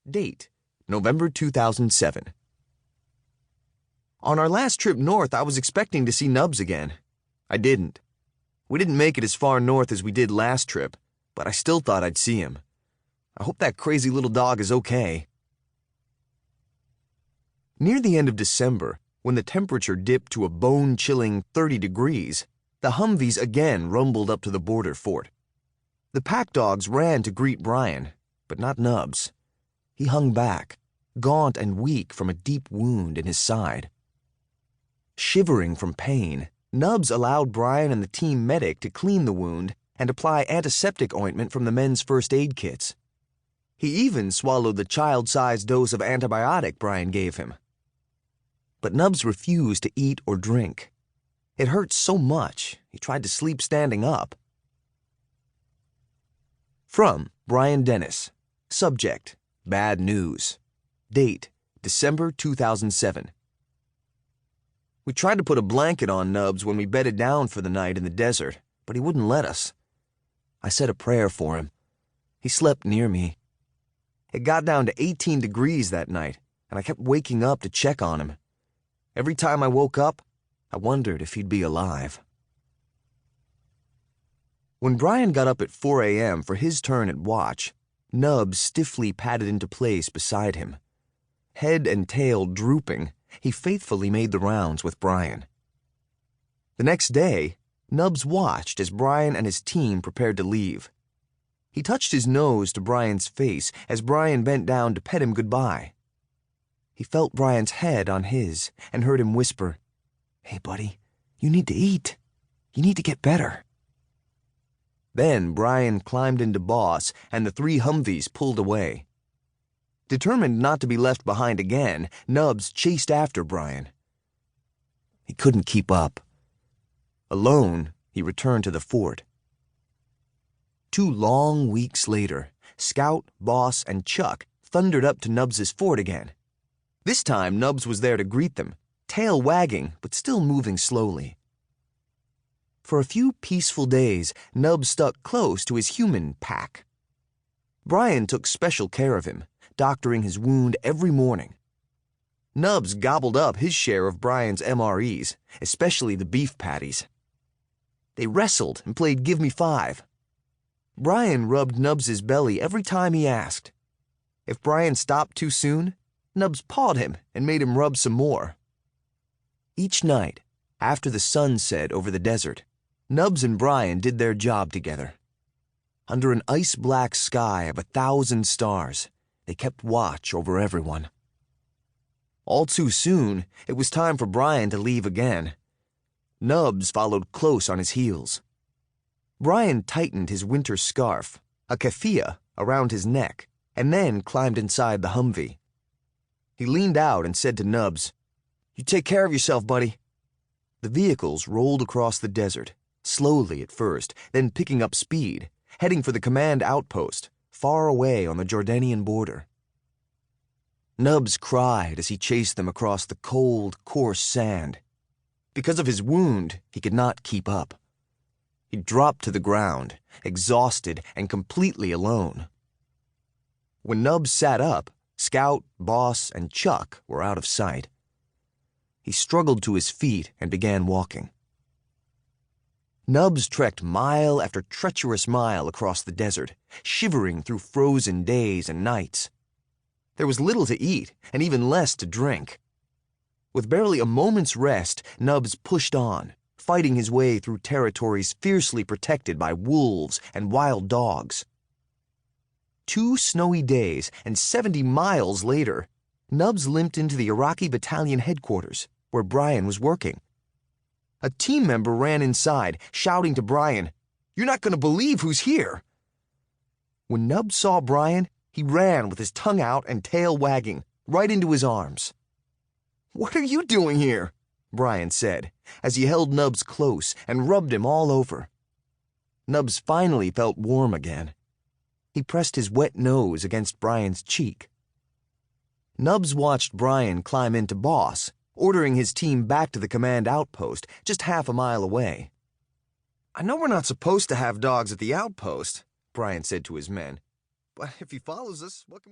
Date, November 2007. On our last trip north, I was expecting to see Nubs again. I didn't. We didn't make it as far north as we did last trip, but I still thought I'd see him. I hope that crazy little dog is okay. Near the end of December, when the temperature dipped to a bone-chilling 30 degrees, the Humvees again rumbled up to the border fort. The pack dogs ran to greet Brian, but not Nubs. He hung back, gaunt and weak from a deep wound in his side. Shivering from pain, Nubs allowed Brian and the team medic to clean the wound and apply antiseptic ointment from the men's first aid kits. He even swallowed the child-sized dose of antibiotic Brian gave him. But Nubs refused to eat or drink. It hurt so much, he tried to sleep standing up. From Brian Dennis. Subject, Bad News. Date, December 2007. We tried to put a blanket on Nubs when we bedded down for the night in the desert, but he wouldn't let us. I said a prayer for him. He slept near me. It got down to 18 degrees that night, and I kept waking up to check on him. Every time I woke up, I wondered if he'd be alive. When Brian got up at 4 a.m. for his turn at watch, Nubs stiffly padded into place beside him. Head and tail drooping, he faithfully made the rounds with Brian. The next day, Nubs watched as Brian and his team prepared to leave. He touched his nose to Brian's face as Brian bent down to pet him goodbye. He felt Brian's head on his and heard him whisper, "Hey, buddy, you need to eat. You need to get better." Then Brian climbed into Boss and the 3 Humvees pulled away. Determined not to be left behind again, Nubs chased after Brian. He couldn't keep up. Alone, he returned to the fort. 2 long weeks later, Scout, Boss, and Chuck thundered up to Nubs's fort again. This time, Nubs was there to greet them, tail wagging but still moving slowly. For a few peaceful days, Nubs stuck close to his human pack. Brian took special care of him, doctoring his wound every morning. Nubs gobbled up his share of Brian's MREs, especially the beef patties. They wrestled and played Give Me 5. Brian rubbed Nubs's belly every time he asked. If Brian stopped too soon, Nubs pawed him and made him rub some more. Each night, after the sun set over the desert, Nubs and Brian did their job together. Under an ice-black sky of 1,000 stars, they kept watch over everyone. All too soon, it was time for Brian to leave again. Nubs followed close on his heels. Brian tightened his winter scarf, a keffiyeh, around his neck, and then climbed inside the Humvee. He leaned out and said to Nubs, "You take care of yourself, buddy." The vehicles rolled across the desert, slowly at first, then picking up speed, heading for the command outpost, far away on the Jordanian border. Nubs cried as he chased them across the cold, coarse sand. Because of his wound, he could not keep up. He dropped to the ground, exhausted and completely alone. When Nubs sat up, Scout, Boss, and Chuck were out of sight. He struggled to his feet and began walking. Nubs trekked mile after treacherous mile across the desert, shivering through frozen days and nights. There was little to eat and even less to drink. With barely a moment's rest, Nubs pushed on, fighting his way through territories fiercely protected by wolves and wild dogs. 2 snowy days and 70 miles later, Nubs limped into the Iraqi battalion headquarters, where Brian was working. A team member ran inside, shouting to Brian, "You're not going to believe who's here." When Nubs saw Brian, he ran with his tongue out and tail wagging, right into his arms. "What are you doing here?" Brian said, as he held Nubs close and rubbed him all over. Nubs finally felt warm again. He pressed his wet nose against Brian's cheek. Nubs watched Brian climb into Boss, ordering his team back to the command outpost just half a mile away. "I know we're not supposed to have dogs at the outpost," Brian said to his men, "but if he follows us, what can we do?"